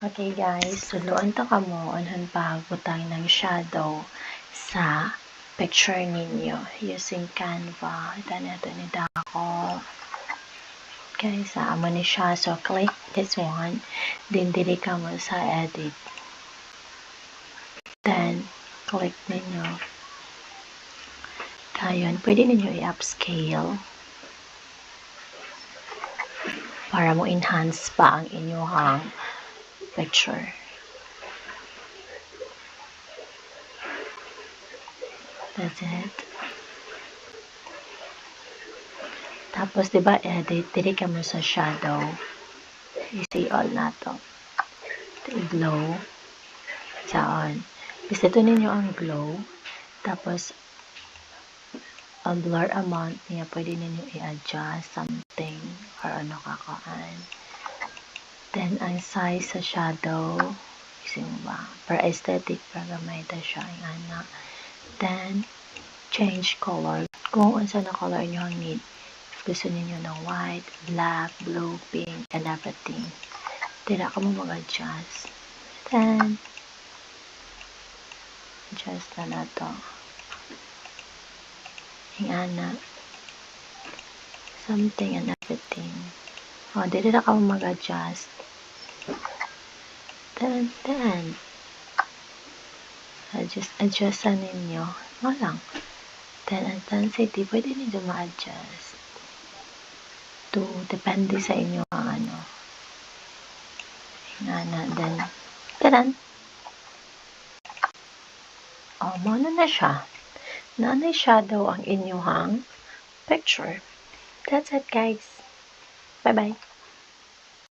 Okay guys, tuluan ta kamo anhan pagputang ng shadow sa picture ninyo using Canva. Ito na ito ni Dako. Guys, amo ni siya. So, click this one. Then, dili ka mo sa edit. Then, click ninyo. Kayon, pwede ninyo i-upscale para mo enhance pa ang inyong picture. That's it. Tapos, diba, edit, dili ka mo sa shadow. I-see all na to. I-glow. Saan? Gusto ninyo ang glow. Tapos, ang blur amount niya, pwede ninyo i-adjust something or ano kakaan. Then, ang size sa shadow, ising ba? Per aesthetic, para gamay ta siya ang anak. Then, change color. Kung unsa na color nyo ang need. Gusto ninyo ng white, black, blue, pink, and everything. Tira ka mo mag-adjust. Then, adjust na to. Yung anak. Something and everything. O, dito na ka mo mag-adjust. Then, adjust ninyo. Ano lang. Then, intensity, pwede ninyo ma-adjust. Depende sa inyo ang ano. Then, tadan! O, muna na siya. Nanay shadow ang inyong picture. That's it, guys. Bye-bye.